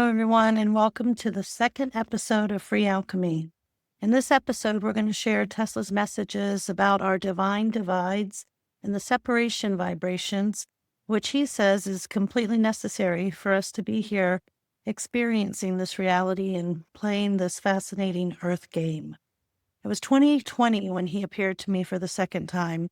Hello, everyone, and welcome to the second episode of Free Alchemy. In this episode, we're going to share Tesla's messages about our divine divides and the separation vibrations, which he says is completely necessary for us to be here experiencing this reality and playing this fascinating Earth game. It was 2020 when he appeared to me for the second time.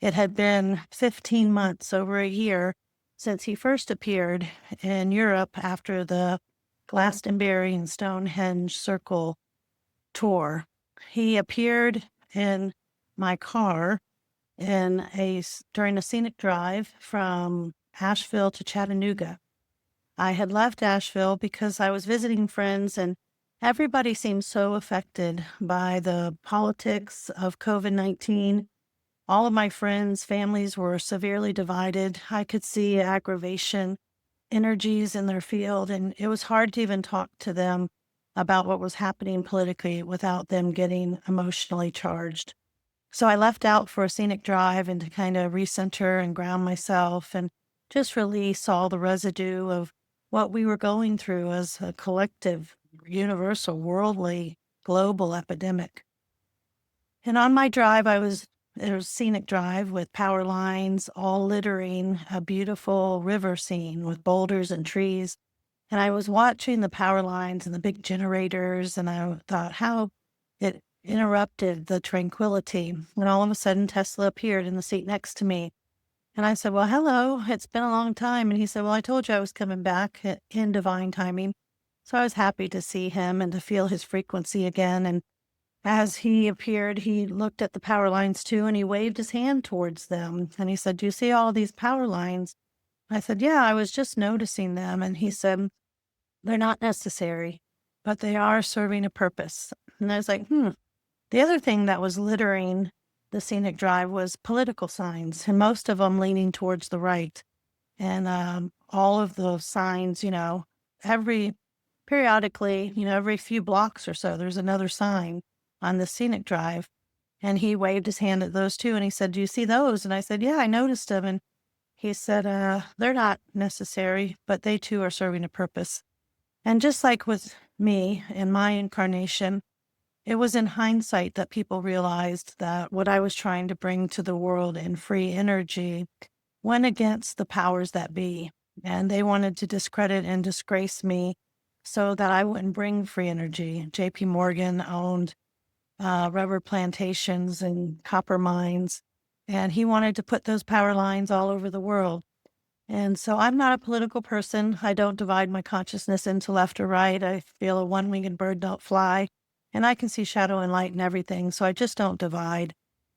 It had been 15 months, over a year, since he first appeared in Europe after the Glastonbury and Stonehenge Circle tour. He appeared in my car during a scenic drive from Asheville to Chattanooga. I had left Asheville because I was visiting friends, and everybody seemed so affected by the politics of COVID-19. All of my friends' families were severely divided. I could see aggravation, energies in their field, and it was hard to even talk to them about what was happening politically without them getting emotionally charged. So I left out for a scenic drive and to kind of recenter and ground myself and just release all the residue of what we were going through as a collective, universal, worldly, global epidemic. And on my drive, there was a scenic drive with power lines all littering a beautiful river scene with boulders and trees. And I was watching the power lines and the big generators, and I thought how it interrupted the tranquility. And all of a sudden, Tesla appeared in the seat next to me. And I said, "Well, hello, it's been a long time." And he said, "Well, I told you I was coming back in divine timing." So I was happy to see him and to feel his frequency again. And as he appeared, he looked at the power lines too, and he waved his hand towards them. And he said, "Do you see all these power lines?" I said, "Yeah, I was just noticing them." And he said, "They're not necessary, but they are serving a purpose." And I was like, The other thing that was littering the scenic drive was political signs, and most of them leaning towards the right. And all of the signs, periodically, every few blocks or so, there's another sign on the scenic drive. And he waved his hand at those too. And he said, "Do you see those?" And I said, "Yeah, I noticed them." And he said, "They're not necessary, but they too are serving a purpose." And just like with me in my incarnation, it was in hindsight that people realized that what I was trying to bring to the world in free energy went against the powers that be. And they wanted to discredit and disgrace me so that I wouldn't bring free energy. JP Morgan owned rubber plantations and copper mines, and he wanted to put those power lines all over the world. And so I'm not a political person. I don't divide my consciousness into left or right. I feel a one-winged bird don't fly, and I can see shadow and light and everything. So I just don't divide.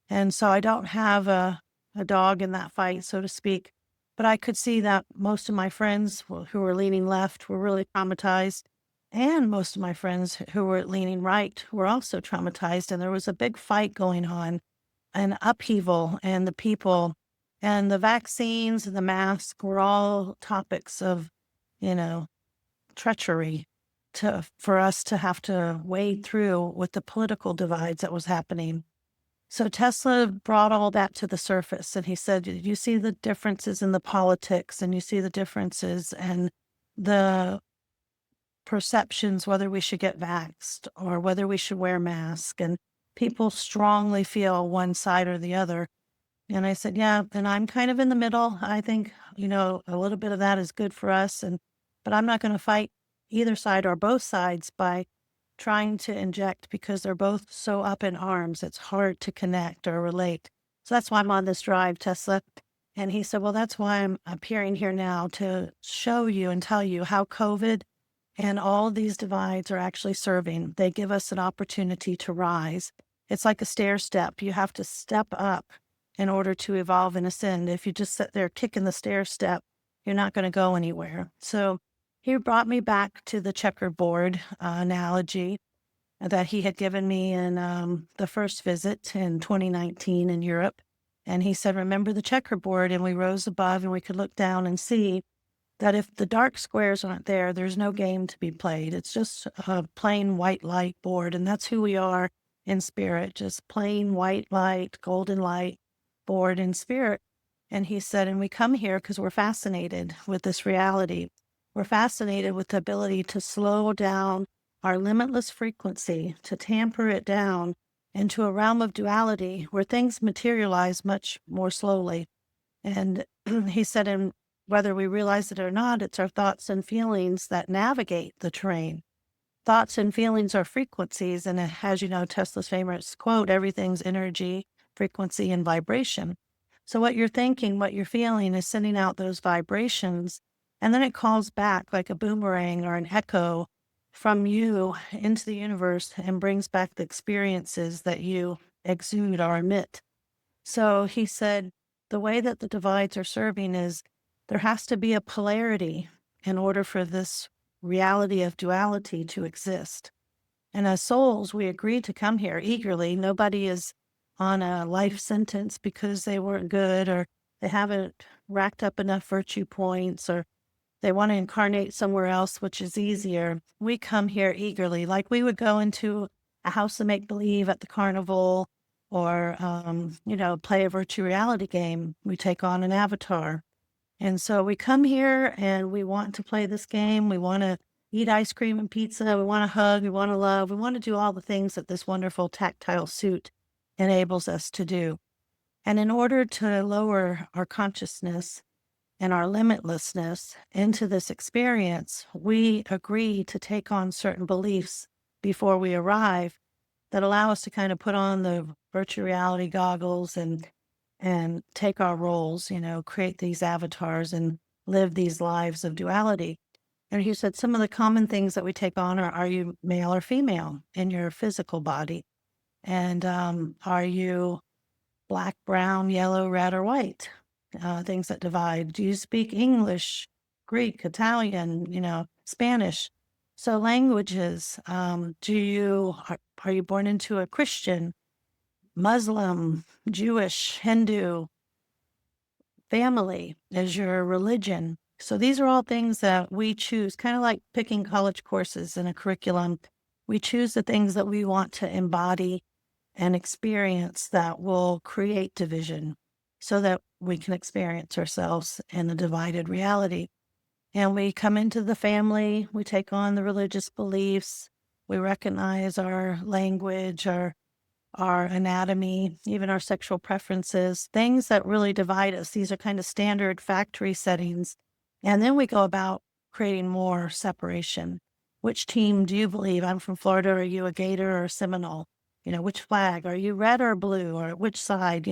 And so I don't have a dog in that fight, so to speak. But I could see that most of my friends who were leaning left were really traumatized. And most of my friends who were leaning right were also traumatized. And there was a big fight going on, an upheaval, and the people and the vaccines and the mask were all topics of, treachery for us to have to wade through with the political divides that was happening. So Tesla brought all that to the surface, and he said, "You see the differences in the politics, and you see the differences and the perceptions, whether we should get vaxxed or whether we should wear masks, and people strongly feel one side or the other." And I said, "Yeah, and I'm kind of in the middle. I think, a little bit of that is good for us, but I'm not going to fight either side or both sides by trying to inject because they're both so up in arms. It's hard to connect or relate. So that's why I'm on this drive, Tesla." And he said, "Well, that's why I'm appearing here now to show you and tell you how COVID and all these divides are actually serving. They give us an opportunity to rise. It's like a stair step. You have to step up in order to evolve and ascend. If you just sit there kicking the stair step, you're not going to go anywhere." So he brought me back to the checkerboard analogy that he had given me in the first visit in 2019 in Europe. And he said, "Remember the checkerboard?" And we rose above and we could look down and see that if the dark squares aren't there, there's no game to be played. It's just a plain white light board. And that's who we are in spirit, just plain white light, golden light board in spirit. And he said, and we come here because we're fascinated with this reality. we're fascinated with the ability to slow down our limitless frequency, to tamper it down into a realm of duality where things materialize much more slowly. And he said, and whether we realize it or not, it's our thoughts and feelings that navigate the terrain. Thoughts and feelings are frequencies. And as you know, Tesla's famous quote, everything's energy, frequency, and vibration. So what you're thinking, what you're feeling is sending out those vibrations. And then it calls back like a boomerang or an echo from you into the universe and brings back the experiences that you exude or emit. So he said, the way that the divides are serving is there has to be a polarity in order for this reality of duality to exist. And as souls, we agreed to come here eagerly. Nobody is on a life sentence because they weren't good or they haven't racked up enough virtue points or they want to incarnate somewhere else, which is easier. We come here eagerly, like we would go into a house of make-believe at the carnival or, play a virtual reality game. We take on an avatar. And so we come here and we want to play this game. We want to eat ice cream and pizza. We want to hug. We want to love. We want to do all the things that this wonderful tactile suit enables us to do. And in order to lower our consciousness and our limitlessness into this experience, we agree to take on certain beliefs before we arrive that allow us to kind of put on the virtual reality goggles and take our roles, create these avatars and live these lives of duality. And he said some of the common things that we take on are you male or female in your physical body? And are you black, brown, yellow, red, or white? Things that divide. Do you speak English, Greek, Italian, Spanish? So languages. Are you born into a Christian, Muslim, Jewish, Hindu family as your religion? So these are all things that we choose, kind of like picking college courses in a curriculum. We choose the things that we want to embody and experience that will create division so that we can experience ourselves in a divided reality. And we come into the family, we take on the religious beliefs, we recognize our language, our anatomy, even our sexual preferences, things that really divide us. These are kind of standard factory settings. And then we go about creating more separation. Which team do you believe? I'm from Florida. Are you a Gator or a Seminole? Which flag? Are you red or blue or which side?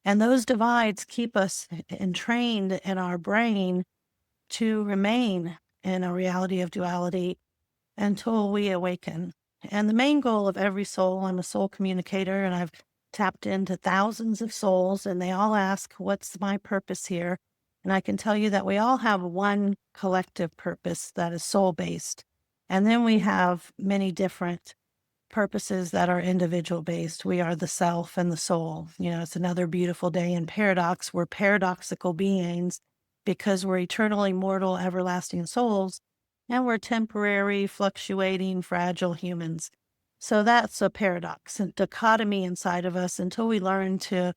And those divides keep us entrained in our brain to remain in a reality of duality until we awaken. And the main goal of every soul, I'm a soul communicator and I've tapped into thousands of souls and they all ask, what's my purpose here? And I can tell you that we all have one collective purpose that is soul-based. And then we have many different purposes that are individual based. We are the self and the soul. It's another beautiful day in paradox. We're paradoxical beings because we're eternally mortal, everlasting souls, and we're temporary, fluctuating, fragile humans. So that's a paradox, a dichotomy inside of us until we learn to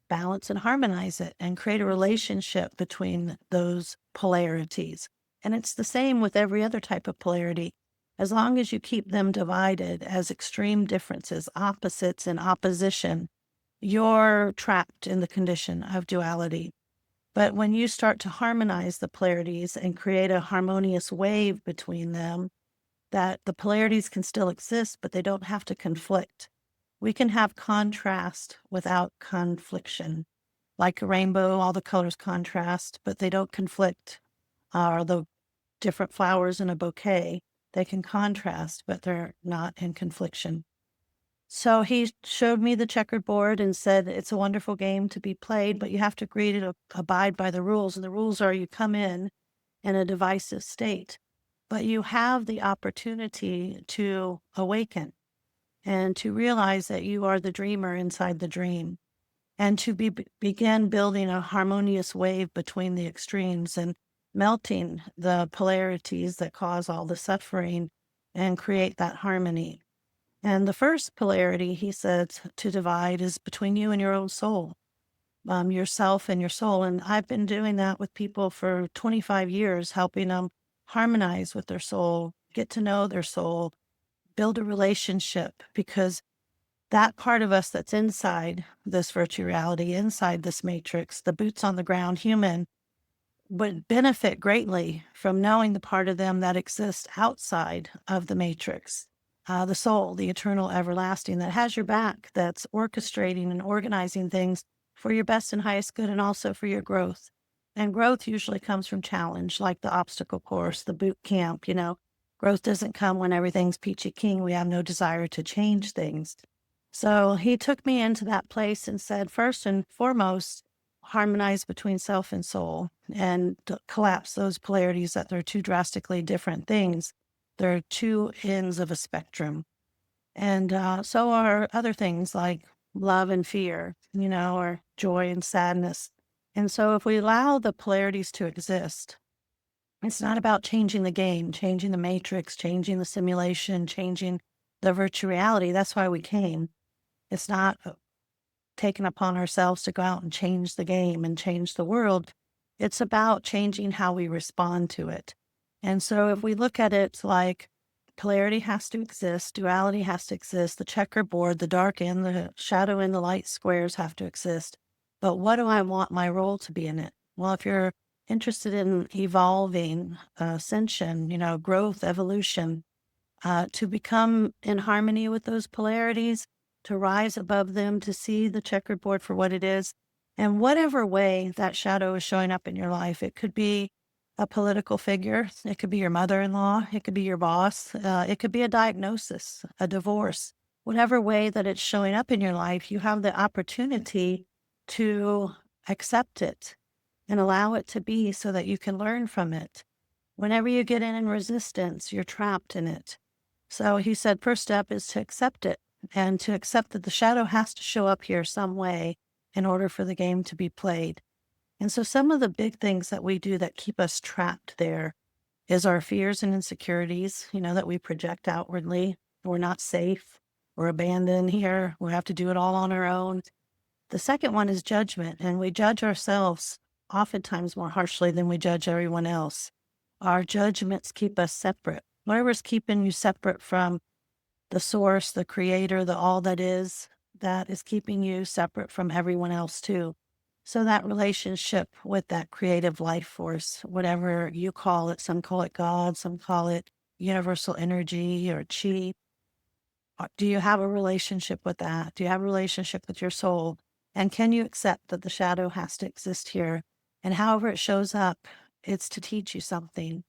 balance and harmonize it and create a relationship between those polarities. And it's the same with every other type of polarity. As long as you keep them divided as extreme differences, opposites in opposition, you're trapped in the condition of duality. But when you start to harmonize the polarities and create a harmonious wave between them, that the polarities can still exist, but they don't have to conflict. We can have contrast without confliction. Like a rainbow, all the colors contrast, but they don't conflict. Or the different flowers in a bouquet, they can contrast, but they're not in confliction. So he showed me the checkerboard and said, it's a wonderful game to be played, but you have to agree to abide by the rules. And the rules are you come in a divisive state, but you have the opportunity to awaken and to realize that you are the dreamer inside the dream and to begin building a harmonious wave between the extremes and melting the polarities that cause all the suffering and create that harmony. And the first polarity, he said, to divide is between you and your own soul, yourself and your soul. And I've been doing that with people for 25 years, helping them harmonize with their soul, get to know their soul, build a relationship, because that part of us that's inside this virtual reality, inside this matrix, the boots on the ground human, would benefit greatly from knowing the part of them that exists outside of the matrix. The soul, the eternal everlasting, that has your back, that's orchestrating and organizing things for your best and highest good, and also for your growth. And growth usually comes from challenge, like the obstacle course, the boot camp. Growth doesn't come when everything's peachy keen. We have no desire to change things. So he took me into that place and said, first and foremost, harmonize between self and soul, and to collapse those polarities, that they're two drastically different things. They're two ends of a spectrum. And so are other things like love and fear, or joy and sadness. And so if we allow the polarities to exist, it's not about changing the game, changing the matrix, changing the simulation, changing the virtual reality. That's why we came. It's not taken upon ourselves to go out and change the game and change the world. It's about changing how we respond to it. And so if we look at it like polarity has to exist, duality has to exist, the checkerboard, the dark and the shadow and the light squares have to exist. But what do I want my role to be in it? Well, if you're interested in evolving, ascension, growth, evolution, to become in harmony with those polarities, to rise above them, to see the checkerboard for what it is. And whatever way that shadow is showing up in your life, it could be a political figure, it could be your mother-in-law, it could be your boss, it could be a diagnosis, a divorce. Whatever way that it's showing up in your life, you have the opportunity to accept it and allow it to be, so that you can learn from it. Whenever you get in resistance, you're trapped in it. So he said, first step is to accept it, and to accept that the shadow has to show up here some way in order for the game to be played. And so some of the big things that we do that keep us trapped there is our fears and insecurities, that we project outwardly. We're not safe. We're abandoned here. We have to do it all on our own. The second one is judgment, and we judge ourselves oftentimes more harshly than we judge everyone else. Our judgments keep us separate. Whatever's keeping you separate from the source, the creator, the all that is keeping you separate from everyone else too. So that relationship with that creative life force, whatever you call it, some call it God, some call it universal energy or chi. Do you have a relationship with that? Do you have a relationship with your soul? And can you accept that the shadow has to exist here? And however it shows up, it's to teach you something.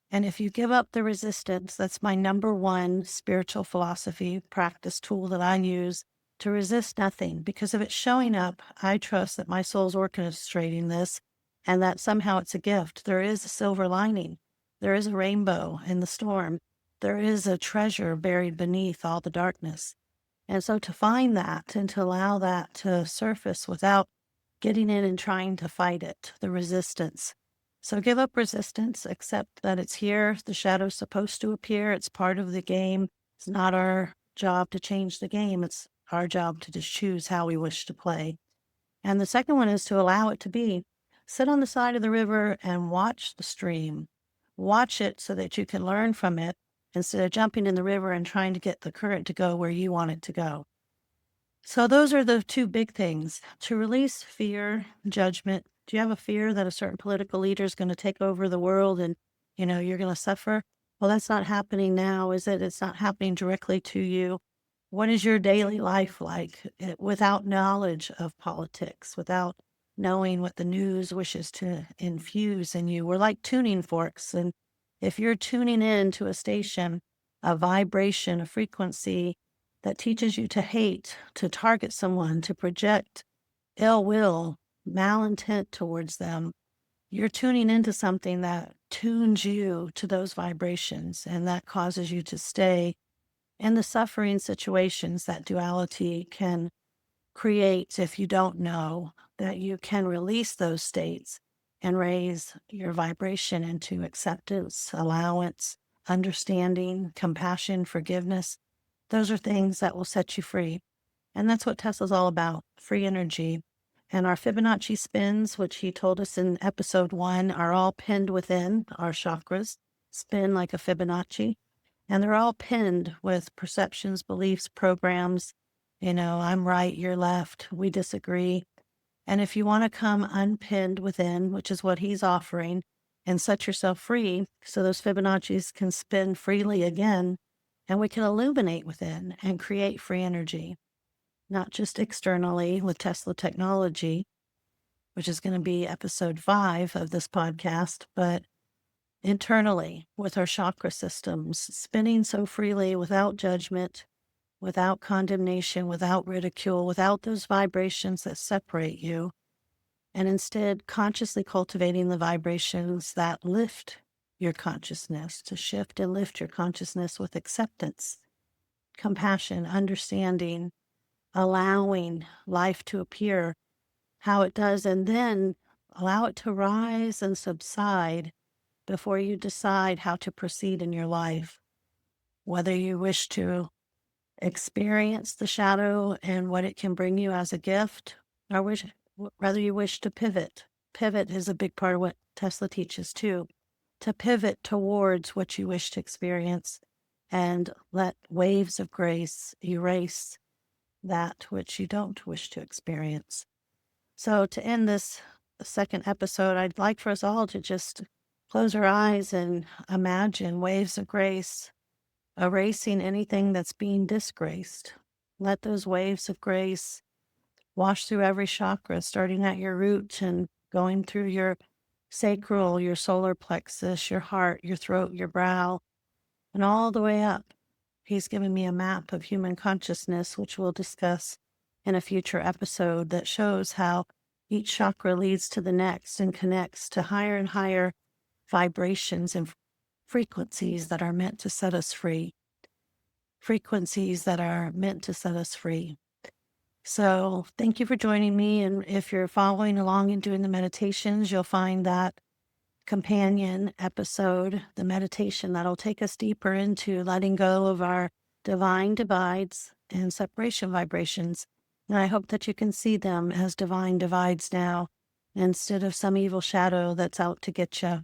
And if you give up the resistance, that's my number one spiritual philosophy practice tool that I use, to resist nothing. Because if it's showing up, I trust that my soul's orchestrating this, and that somehow it's a gift. There is a silver lining. There is a rainbow in the storm. There is a treasure buried beneath all the darkness. And so to find that and to allow that to surface without getting in and trying to fight it, the resistance. So give up resistance, accept that it's here. The shadow's supposed to appear. It's part of the game. It's not our job to change the game. It's our job to just choose how we wish to play. And the second one is to allow it to be. Sit on the side of the river and watch the stream. Watch it so that you can learn from it, instead of jumping in the river and trying to get the current to go where you want it to go. So those are the two big things: to release fear, judgment. Do you have a fear that a certain political leader is going to take over the world and, you're going to suffer? Well, that's not happening now, is it? It's not happening directly to you. What is your daily life like without knowledge of politics, without knowing what the news wishes to infuse in you? We're like tuning forks. And if you're tuning in to a station, a vibration, a frequency that teaches you to hate, to target someone, to project ill will, malintent towards them, you're tuning into something that tunes you to those vibrations, and that causes you to stay in the suffering situations that duality can create. If you don't know that you can release those states and raise your vibration into acceptance, allowance, understanding, compassion, forgiveness, those are things that will set you free. And that's what Tesla's all about, free energy. And our Fibonacci spins, which he told us in episode 1, are all pinned within our chakras. spin like a Fibonacci, and they're all pinned with perceptions, beliefs, programs. I'm right, you're left, we disagree. And if you want to come unpinned within, which is what he's offering, and set yourself free so those Fibonacci's can spin freely again, and we can illuminate within and create free energy, not just externally with Tesla technology, which is going to be episode 5 of this podcast, but internally with our chakra systems, spinning so freely without judgment, without condemnation, without ridicule, without those vibrations that separate you, and instead consciously cultivating the vibrations that lift your consciousness, to shift and lift your consciousness with acceptance, compassion, understanding, allowing life to appear how it does, and then allow it to rise and subside before you decide how to proceed in your life. Whether you wish to experience the shadow and what it can bring you as a gift, or whether you wish to pivot. Pivot is a big part of what Tesla teaches too, to pivot towards what you wish to experience and let waves of grace erase that which you don't wish to experience. So to end this second episode, I'd like for us all to just close our eyes and imagine waves of grace erasing anything that's being disgraced. Let those waves of grace wash through every chakra, starting at your root and going through your sacral, your solar plexus, your heart, your throat, your brow, and all the way up. He's given me a map of human consciousness, which we'll discuss in a future episode, that shows how each chakra leads to the next and connects to higher and higher vibrations and frequencies that are meant to set us free. Frequencies that are meant to set us free. So thank you for joining me. And if you're following along and doing the meditations, you'll find that companion episode, the meditation that'll take us deeper into letting go of our divine divides and separation vibrations. And I hope that you can see them as divine divides now, instead of some evil shadow that's out to get you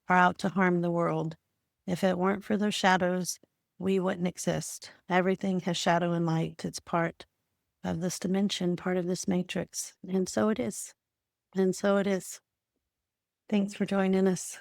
or out to harm the world. If it weren't for those shadows, we wouldn't exist. Everything has shadow and light. It's part of this dimension, part of this matrix. And so it is. And so it is. Thanks for joining us.